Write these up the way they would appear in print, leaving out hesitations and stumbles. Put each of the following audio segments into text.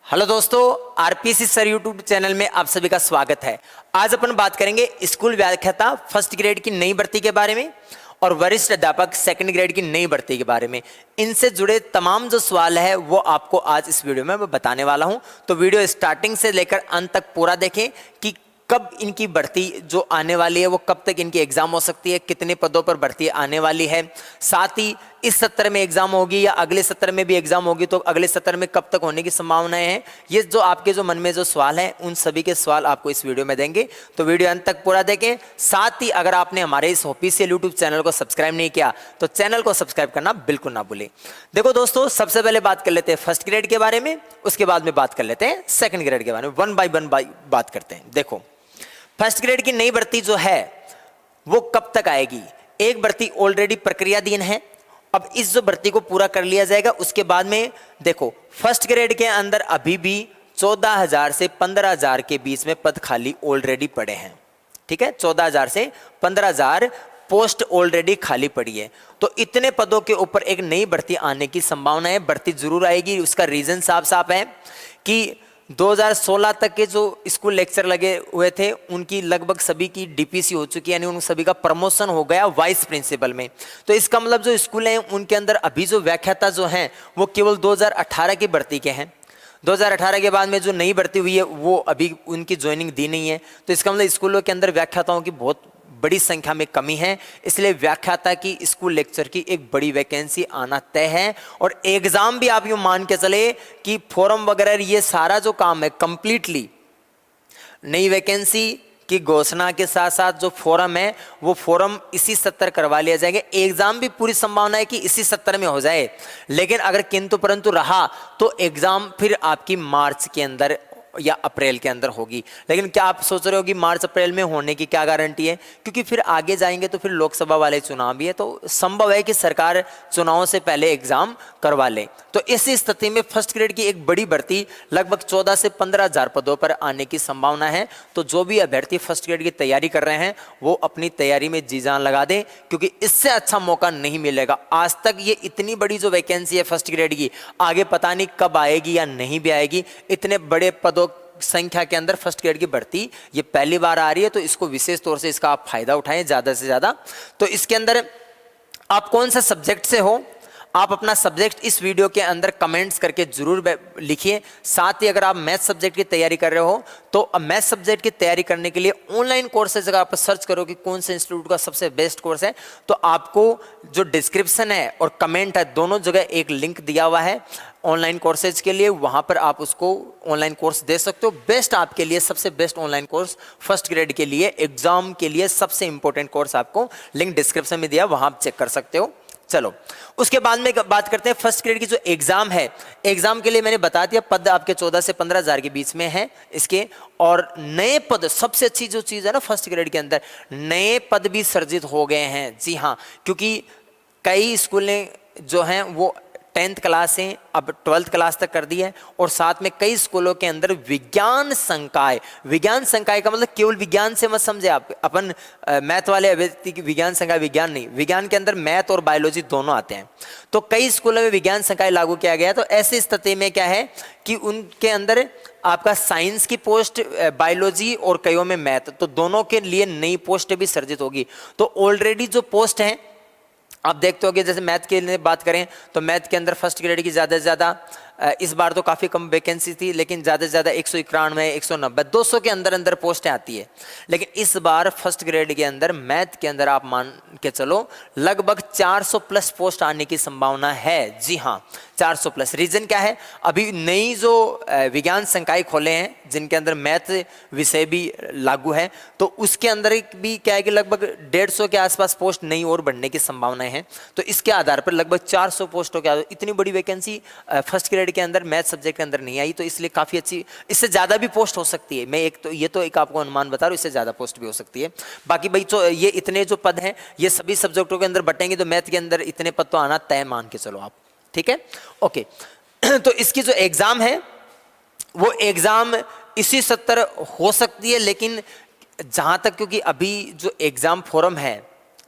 Hello दोस्तों, RPC sir YouTube channel में आप सभी का स्वागत है। आज अपन बात करेंगे स्कूल व्याख्याता फर्स्ट ग्रेड की नई भर्ती के बारे में और वरिष्ठ अध्यापक सेकंड ग्रेड की नई भर्ती के बारे में। इनसे जुड़े तमाम जो सवाल है वो आपको आज इस वीडियो में मैं बताने वाला हूं। तो वीडियो स्टार्टिंग से लेकर अंत तक पूरा देखें कि कब इनकी भर्ती जो आने वाली है वो कब तक इनकी एग्जाम हो सकती है, कितने पदों पर भर्ती आने वाली है, साथ ही इस सत्र में एग्जाम होगी या अगले सत्र में भी एग्जाम होगी तो अगले सत्र में कब तक होने की संभावनाएं हैं। ये जो आपके जो मन में जो सवाल हैं उन सभी के सवाल आपको इस वीडियो में देंगे, तो वीडियो अंत तक पूरा देखें। साथ ही अगर आपने हमारे इस ऑफिशियल यूट्यूब चैनल को सब्सक्राइब नहीं किया तो चैनल को सब्सक्राइब करना बिल्कुल ना भूलें। देखो दोस्तों, सबसे पहले बात कर लेते हैं फर्स्ट ग्रेड के बारे में, उसके बाद में बात कर लेते हैं सेकंड ग्रेड के बारे में। वन बाय वन बात करते हैं। देखो, फर्स्ट ग्रेड की नई भर्ती जो है वो कब तक आएगी। एक भर्ती ऑलरेडी प्रक्रियाधीन है, अब इस जो भर्ती को पूरा कर लिया जाएगा उसके बाद में देखो फर्स्ट ग्रेड के अंदर अभी भी 14,000 से 15,000 के बीच में पद खाली ऑलरेडी पड़े हैं। ठीक है, 14,000 से 15,000 पोस्ट ऑलरेडी खाली पड़ी है। तो इतने पदों के ऊपर एक नई भर्ती आने की संभावना है। भर्ती जरूर आएगी, उसका रीजन साफ साफ है कि 2016 तक के जो स्कूल लेक्चर लगे हुए थे उनकी लगभग सभी की डीपीसी हो चुकी है, यानी उन सभी का प्रमोशन हो गया वाइस प्रिंसिपल में। तो इसका मतलब जो स्कूल हैं उनके अंदर अभी जो व्याख्याता जो हैं वो केवल 2018 की भर्ती के हैं। 2018 के बाद में जो नई भर्ती हुई है वो अभी उनकी ज्वाइनिंग दी नहीं है। तो इसका मतलब स्कूलों के अंदर व्याख्याताओं की बहुत बड़ी संख्या में कमी है, इसलिए व्याख्याता की स्कूल लेक्चर की एक बड़ी वैकेंसी आना तय है। और एग्जाम भी आप यूं मान के चले कि फॉर्म वगैरह ये सारा जो काम है कंप्लीटली नई वैकेंसी की घोषणा के साथ साथ जो फॉर्म है वो फॉर्म इसी सत्र करवा लिया जाएगा। एग्जाम भी पूरी संभावना है कि इसी सत्र में हो जाए, लेकिन अगर किंतु परंतु रहा तो एग्जाम फिर आपकी मार्च के अंदर या अप्रैल के अंदर होगी। लेकिन क्या आप सोच रहे हो कि मार्च अप्रैल में होने की क्या गारंटी है, क्योंकि फिर आगे जाएंगे तो फिर लोकसभा वाले चुनाव भी है, तो संभव है कि सरकार चुनावों से पहले एग्जाम करवा ले। तो इस स्थिति में फर्स्ट ग्रेड की एक बड़ी भर्ती लगभग 14 से 15,000 पदों पर आने की संभावना है। तो जो भी अभ्यर्थी फर्स्ट ग्रेड की तैयारी कर रहे हैं वो अपनी तैयारी में जी जान लगा दें, क्योंकि इससे अच्छा मौका नहीं मिलेगा। आज तक ये इतनी बड़ी जो वैकेंसी है फर्स्ट ग्रेड की, आगे पता नहीं कब आएगी या नहीं भी आएगी। इतने बड़े पदों संख्या के अंदर फर्स्ट ग्रेड की भर्ती ये पहली बार आ रही है, तो इसको विशेष तौर से इसका आप फायदा उठाएं ज्यादा से ज्यादा। तो इसके अंदर आप कौन सा सब्जेक्ट से हो, आप अपना सब्जेक्ट इस वीडियो के अंदर कमेंट्स करके जरूर लिखिए। साथ ही अगर आप मैथ सब्जेक्ट की तैयारी कर रहे हो तो मैथ सब्जेक्ट की तैयारी करने के लिए ऑनलाइन कोर्सेज अगर आप सर्च करो कि कौन से इंस्टीट्यूट का सबसे बेस्ट कोर्स है, तो आपको जो डिस्क्रिप्शन है और कमेंट है दोनों जगह एक लिंक दिया हुआ है ऑनलाइन कोर्सेज के लिए, वहां पर आप उसको ऑनलाइन कोर्स दे सकते हो। बेस्ट आपके लिए सबसे best online course first grade के लिए, एग्जाम के लिए सबसे इंपॉर्टेंट कोर्स आपको लिंक डिस्क्रिप्शन में दिया, वहां आप चेक कर सकते हो। चलो उसके बाद में बात करते हैं फर्स्ट ग्रेड की जो एग्जाम है। एग्जाम के लिए मैंने बता दिया पद आपके 14 से 15,000 के बीच में है इसके, और नए पद सबसे अच्छी जो चीज है ना फर्स्ट ग्रेड के अंदर, नए पद भी सर्जित हो गए हैं। जी हाँ, क्योंकि कई स्कूलें जो हैं वो 10th क्लास से अब 12th क्लास तक कर दी है, और साथ में कई स्कूलों के अंदर विज्ञान संकाय का मतलब केवल विज्ञान से मत समझे आप, अपन मैथ वाले अभ्यर्थी की विज्ञान संकाय विज्ञान नहीं, विज्ञान के अंदर मैथ और बायोलॉजी दोनों आते हैं। तो कई स्कूलों में विज्ञान संकाय लागू किया गया। तो ऐसी स्थिति में क्या है कि उनके अंदर आपका साइंस की पोस्ट, बायोलॉजी और कईयों में मैथ, तो दोनों के लिए नई पोस्ट भी सर्जित होगी। तो ऑलरेडी जो पोस्ट है आप देखते होगे, जैसे मैथ के लिए बात करें तो मैथ के अंदर फर्स्ट ग्रेड की ज़्यादा से ज़्यादा इस बार तो काफ़ी कम वैकेंसी थी, लेकिन ज़्यादा से ज़्यादा 191, 190, 200 के अंदर अंदर पोस्टें आती है। लेकिन इस बार फर्स्ट ग्रेड के अंदर मैथ के अंदर आप मान के चलो लगभग 400 प्लस पोस्ट आने की संभावना है। जी हाँ, 400 प्लस। रीज़न क्या है, अभी नई जो विज्ञान संकाय खोले हैं जिनके अंदर मैथ विषय भी लागू है, तो उसके अंदर भी क्या है कि लगभग 150 के आसपास पोस्ट नई और बढ़ने की संभावनाएं हैं। तो इसके आधार पर लगभग 400 पोस्टों के आधार इतनी बड़ी वैकेंसी फर्स्ट ग्रेड के अंदर मैथ सब्जेक्ट के अंदर नहीं आई, तो इसलिए काफ़ी अच्छी, इससे ज़्यादा भी पोस्ट हो सकती है। मैं एक आपको अनुमान बता रहा हूँ, इससे ज़्यादा पोस्ट भी हो सकती है। बाकी भाई तो ये इतने जो पद हैं ये सभी सब्जेक्टों के अंदर बटेंगे, तो मैथ के अंदर इतने पद तो आना तय मान के चलो आप। ठीक है, ओके। तो इसकी जो एग्ज़ाम है वो एग्ज़ाम इसी सत्र हो सकती है, लेकिन जहाँ तक, क्योंकि अभी जो एग्ज़ाम फॉर्म है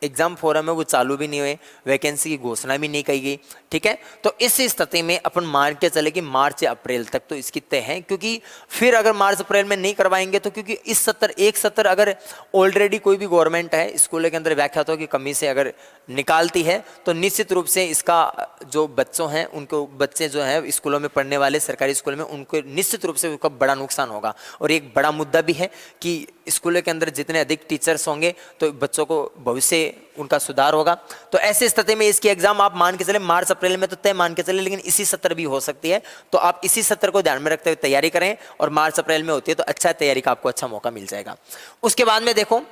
एग्जाम फोरम है वो चालू भी नहीं हुए, वैकेंसी की घोषणा भी नहीं की गई, ठीक है। तो इस स्थिति में अपन मान के चले कि मार्च या अप्रैल तक तो इसकी तय है, क्योंकि फिर अगर मार्च अप्रैल में नहीं करवाएंगे तो, क्योंकि इस एक सत्र अगर ऑलरेडी कोई भी गवर्नमेंट है स्कूलों के अंदर व्याख्यातों की कमी से अगर निकालती है तो निश्चित रूप से इसका जो बच्चों हैं उनको, बच्चे जो हैं स्कूलों में पढ़ने वाले सरकारी स्कूल में, उनको निश्चित रूप से उनका बड़ा नुकसान होगा। और एक बड़ा मुद्दा भी है कि स्कूलों के अंदर जितने अधिक टीचर्स होंगे तो बच्चों को भविष्य उनका सुधार होगा। तो ऐसी स्थिति में इसकी एग्जाम आप मान के चले मार्च अप्रैल में तो तय मान के चले, लेकिन इसी सत्र भी हो सकती है। तो आप इसी सत्र को ध्यान में रखते हुए तैयारी करें, और मार्च अप्रैल में होती है तो अच्छा तैयारी का आपको अच्छा मौका मिल जाएगा। उसके बाद में देखो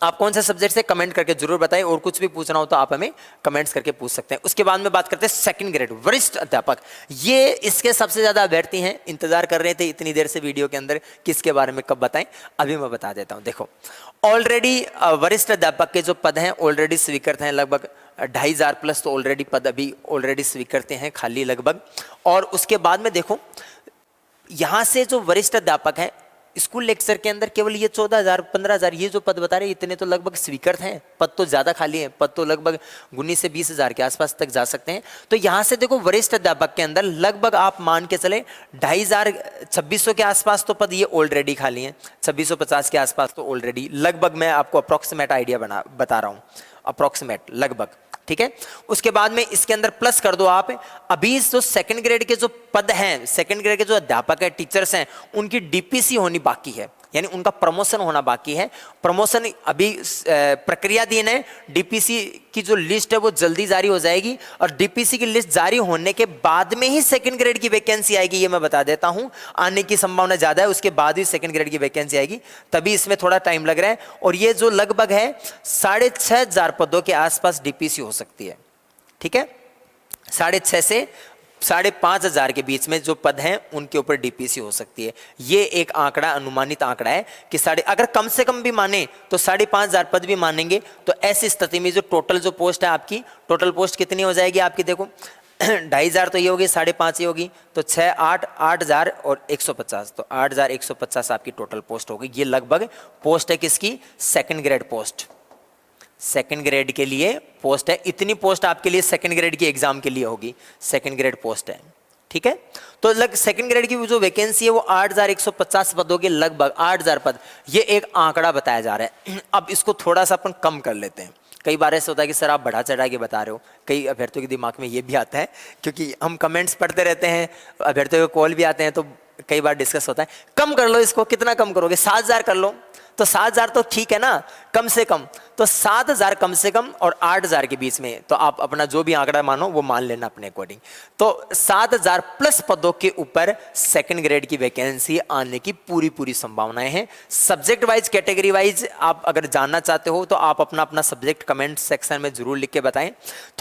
आप कौन से सब्जेक्ट से, कमेंट करके जरूर बताएं, और कुछ भी पूछना हो तो आप हमें कमेंट्स करके पूछ सकते हैं। उसके बाद में बात करते हैं सेकंड ग्रेड वरिष्ठ अध्यापक। ये इसके सबसे ज्यादा अभ्यर्थी हैं, इंतजार कर रहे थे इतनी देर से वीडियो के अंदर किसके बारे में कब बताएं, अभी मैं बता देता हूं। देखो ऑलरेडी वरिष्ठ अध्यापक के जो पद हैं ऑलरेडी स्वीकृत हैं, लगभग 2500 प्लस तो ऑलरेडी पद अभी ऑलरेडी स्वीकृत हैं खाली लगभग। और उसके बाद में देखो यहां से जो वरिष्ठ अध्यापक हैं स्कूल लेक्चर के अंदर केवल ये 14,000 15,000 ये जो पद बता रहे हैं इतने तो लगभग स्वीकृत हैं, पद तो ज्यादा खाली हैं, पद तो लगभग 19 से 20,000 के आसपास तक जा सकते हैं। तो यहां से देखो वरिष्ठ अध्यापक के अंदर लगभग आप मान के चले 2,500 2600 के आसपास तो पद ये ऑलरेडी खाली हैं, 2650 के आसपास तो ऑलरेडी, लगभग मैं आपको अप्रोक्सीमेट आइडिया बता रहा हूँ, अप्रोक्सीमेट लगभग, ठीक है। उसके बाद में इसके अंदर प्लस कर दो आप, अभी जो सेकंड ग्रेड के जो पद हैं, सेकंड ग्रेड के जो अध्यापक हैं, टीचर्स हैं, उनकी डीपीसी होनी बाकी है, यानी उनका प्रमोशन होना बाकी है। प्रमोशन अभी प्रक्रियाधीन है, डीपीसी की जो लिस्ट है वो जल्दी जारी हो जाएगी, और डीपीसी की लिस्ट जारी होने के बाद में ही सेकंड ग्रेड की वैकेंसी आएगी, ये मैं बता देता हूं, आने की संभावना ज्यादा है, उसके बाद ही सेकंड ग्रेड की वैकेंसी आएगी, तभी इसमें थोड़ा टाइम लग रहा है। और ये जो लगभग है 6,500 पदों के आसपास डीपीसी हो सकती है, ठीक है, 6,500 से 5,500 के बीच में जो पद हैं उनके ऊपर डीपीसी हो सकती है। ये एक आंकड़ा, अनुमानित आंकड़ा है कि अगर कम से कम भी माने तो 5,500 पद भी मानेंगे तो ऐसी स्थिति में जो टोटल जो पोस्ट है आपकी, टोटल पोस्ट कितनी हो जाएगी आपकी, देखो 2,500 तो ये होगी, 5,500 ये होगी, तो 6 8 8,000 और 150, तो 8,150 आपकी टोटल पोस्ट होगी। ये लगभग पोस्ट है किसकी, second grade post, second grade के लिए पोस्ट है, इतनी पोस्ट आपके लिए सेकंड ग्रेड की एग्जाम के लिए होगी, सेकंड ग्रेड पोस्ट है, ठीक है। तो सेकंड ग्रेड की जो वैकेंसी है वो 8,150 पदों के लगभग 8,000 पद, ये एक आंकड़ा बताया जा रहा है। अब इसको थोड़ा सा अपन कम कर लेते हैं, कई बार ऐसा होता है कि सर आप बढ़ा चढ़ा के बता रहे हो, कई अभ्यर्थियों के दिमाग में ये भी आता है, क्योंकि हम कमेंट्स पढ़ते रहते हैं, अभ्यर्थियों के कॉल भी आते हैं, तो कई बार डिस्कस होता है, कम कर लो इसको, कितना कम करोगे, 7,000 कर लो, तो 7,000 तो ठीक है ना, कम से कम, तो 7,000 कम से कम और 8,000 के बीच में, तो आप अपना जो भी आंकड़ा मानो वो मान लेना अपने अकॉर्डिंग। तो 7,000 प्लस पदों के ऊपर सेकंड ग्रेड की वैकेंसी आने की पूरी संभावनाएं हैं। सब्जेक्ट वाइज, कैटेगरी वाइज आप अगर जानना चाहते हो तो आप अपना सब्जेक्ट कमेंट सेक्शन में जरूर लिख के बताएं।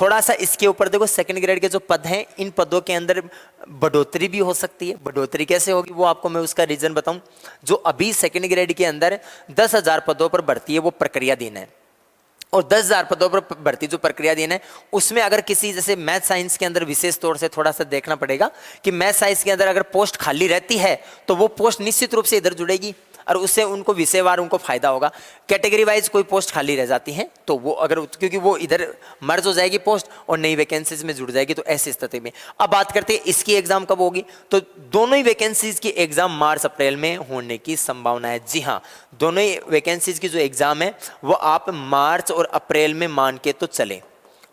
थोड़ा सा इसके ऊपर देखो, सेकंड ग्रेड के जो पद हैं इन पदों के अंदर बढ़ोतरी भी हो सकती है। बढ़ोतरी कैसे होगी वो आपको मैं उसका रीजन बताऊं। जो अभी सेकंड ग्रेड के अंदर 10,000 पदों पर भर्ती है वो प्रक्रियाधीन है, और 10,000 पदों पर भर्ती जो प्रक्रियाधीन है उसमें अगर किसी, जैसे मैथ साइंस के अंदर विशेष तौर से थोड़ा सा देखना पड़ेगा कि मैथ साइंस के अंदर अगर पोस्ट खाली रहती है तो वो पोस्ट निश्चित रूप से इधर जुड़ेगी और उससे उनको विषयवार उनको फायदा होगा। कैटेगरी वाइज कोई पोस्ट खाली रह जाती है तो वो अगर, क्योंकि वो इधर मर्ज हो जाएगी पोस्ट और नई वैकेंसीज में जुड़ जाएगी, तो ऐसी स्थिति में अब बात करते हैं इसकी एग्जाम कब होगी। तो दोनों ही वैकेंसीज की एग्जाम मार्च अप्रैल में होने की संभावना है। जी हाँ, दोनों ही वैकेंसीज की जो एग्जाम है वो आप मार्च और अप्रैल में मान के तो चले,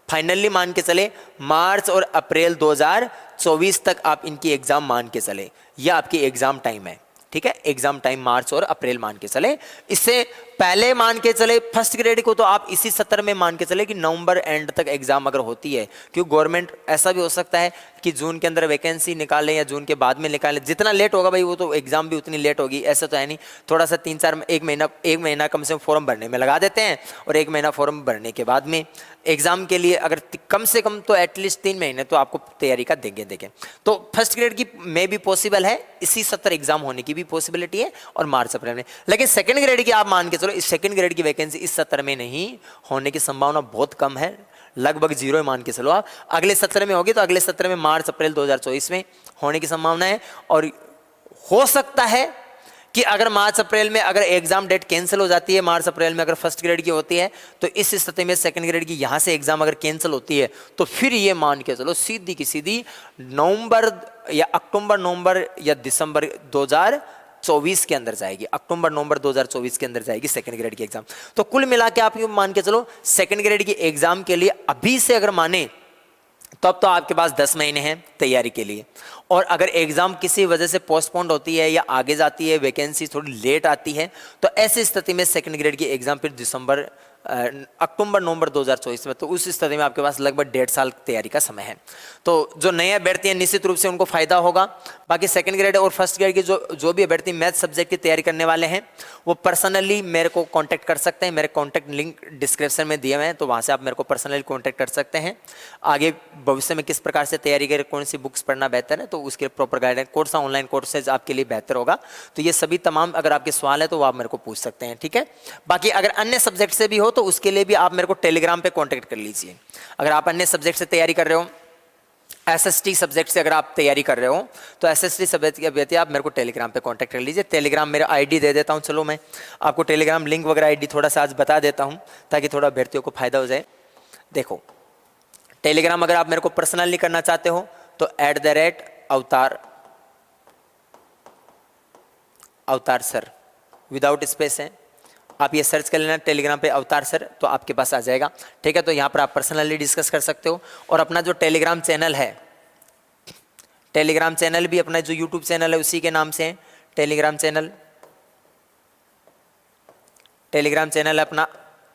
फाइनली मान के चले, मार्च और अप्रैल 2024 तक आप इनकी एग्जाम मान के चले, यह आपकी एग्जाम टाइम है, ठीक है। एग्जाम टाइम मार्च और अप्रैल मान के चले। इससे पहले मान के चले फर्स्ट ग्रेड को तो आप इसी सत्र में मान के चले कि नवंबर एंड तक एग्जाम अगर होती है, क्योंकि गवर्नमेंट ऐसा भी हो सकता है कि जून के अंदर वैकेंसी निकाले या जून के बाद में निकाले, जितना लेट होगा भाई वो तो एग्जाम भी उतनी लेट होगी, ऐसा तो है नहीं। थोड़ा सा 3-4 एक महीना कम से कम फॉर्म भरने में लगा देते हैं, और 1 महीना फॉर्म भरने के बाद में एग्जाम के लिए अगर कम से कम तो एटलीस्ट 3 महीने तो आपको तैयारी का देंगे। तो फर्स्ट ग्रेड की में भी पॉसिबल है, इसी सत्र एग्जाम होने की भी पॉसिबिलिटी है और मार्च अप्रैल में। लेकिन सेकंड ग्रेड की आप मान के चलो इस सेकंड ग्रेड की वैकेंसी इस सत्र में नहीं होने की संभावना बहुत कम है, लगभग 0 मान के चलो आप। अगले सत्र में होगी तो अगले सत्र में मार्च अप्रैल 2024 में होने की संभावना है, और हो सकता है कि अगर मार्च अप्रैल में अगर एग्जाम डेट कैंसिल हो जाती है, मार्च अप्रैल में अगर फर्स्ट ग्रेड की होती है, तो इस स्थिति में सेकंड ग्रेड की यहाँ से एग्जाम अगर कैंसिल होती है तो फिर ये मान के चलो सीधी की सीधी नवंबर या अक्टूबर नवंबर या दिसंबर 2024 के अंदर जाएगी, अक्टूबर नवंबर 2024 के अंदर जाएगी सेकंड ग्रेड की एग्जाम। तो कुल मिला के आप ये मान के चलो सेकंड ग्रेड की एग्जाम के लिए अभी से अगर माने तब तो आपके पास 10 महीने हैं तैयारी के लिए। और अगर एग्जाम किसी वजह से पोस्टपोन्ड होती है या आगे जाती है, वैकेंसी थोड़ी लेट आती है, तो ऐसी स्थिति में सेकंड ग्रेड की एग्जाम फिर दिसंबर अक्टूबर नवंबर 2024 में, तो उस स्थिति में आपके पास लगभग 1.5 साल तैयारी का समय है। तो जो नए अभ्यर्थी हैं निश्चित रूप से उनको फायदा होगा। बाकी सेकंड ग्रेड और फर्स्ट ग्रेड के जो भी अभ्यर्थी मैथ सब्जेक्ट की तैयारी करने वाले हैं वो पर्सनली मेरे को कांटेक्ट कर सकते हैं। मेरे कांटेक्ट लिंक डिस्क्रिप्शन में दिए हुए हैं, तो वहाँ से आप मेरे को पर्सनली कांटेक्ट कर सकते हैं। आगे भविष्य में किस प्रकार से तैयारी करें, कौन सी बुक्स पढ़ना बेहतर है, तो उसके proper guidance course online courses आपके लिए बेहतर होगा। तो ये सभी तमाम अगर आपके सवाल है तो वो आप मेरे को पूछ सकते हैं, ठीक है। बाकी अगर अन्य सब्जेक्ट से भी हो तो उसके लिए भी आप मेरे को टेलीग्राम पे कांटेक्ट कर लीजिए। अगर आप अन्य सब्जेक्ट से तैयारी कर रहे हो, एसएसटी सब्जेक्ट से अगर आप तैयारी कर रहे हो, तो एसएसटी सब्जेक्ट के अभ्यर्थी आप मेरे को टेलीग्राम पे कांटेक्ट कर लीजिए। टेलीग्राम मेरा आईडी दे देता हूं, चलो मैं आपको टेलीग्राम लिंक वगैरह आईडी थोड़ा सा आज बता देता हूं ताकि थोड़ा अभ्यर्थियों को फायदा हो जाए। देखो टेलीग्राम अगर आप मेरे को पर्सनली करना चाहते हो तो @अवतार सर विदाउट स्पेस है, आप ये सर्च कर लेना टेलीग्राम पे अवतार सर, तो आपके पास आ जाएगा, ठीक है। तो यहाँ पर आप पर्सनली डिस्कस कर सकते हो। और अपना जो टेलीग्राम चैनल है, टेलीग्राम चैनल भी अपना जो यूट्यूब चैनल है उसी के नाम से है टेलीग्राम चैनल है अपना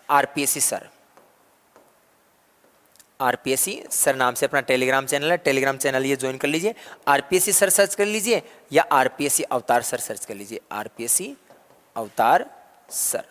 आरपीएससी सर नाम से अपना टेलीग्राम चैनल है। टेलीग्राम चैनल ये ज्वाइन कर लीजिए, आरपीएससी सर सर्च कर लीजिए या आरपीएससी अवतार सर सर्च कर लीजिए, आरपीएससी अवतार सर,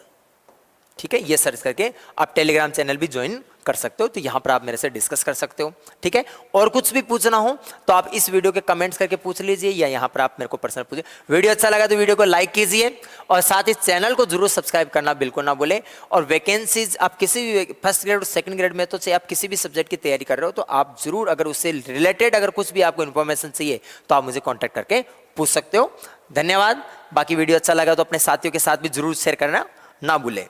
ठीक है। ये सर्च करके आप टेलीग्राम चैनल भी ज्वाइन कर सकते हो, तो यहां पर आप मेरे से डिस्कस कर सकते हो, ठीक है। और कुछ भी पूछना हो तो आप इस वीडियो के कमेंट्स करके पूछ लीजिए या यहां पर आप मेरे को पर्सनल पूछिए। वीडियो अच्छा लगा तो वीडियो को लाइक कीजिए और साथ ही चैनल को जरूर सब्सक्राइब करना बिल्कुल ना भूलें। और वैकेंसीज आप किसी भी फर्स्ट ग्रेड और सेकंड ग्रेड में तो चाहे आप किसी भी सब्जेक्ट की तैयारी कर रहे हो तो आप जरूर अगर उससे रिलेटेड अगर कुछ भी आपको इन्फॉर्मेशन चाहिए तो आप मुझे कॉन्टैक्ट करके पूछ सकते हो। धन्यवाद। बाकी वीडियो अच्छा लगा तो अपने साथियों के साथ भी जरूर शेयर करना ना भूलें।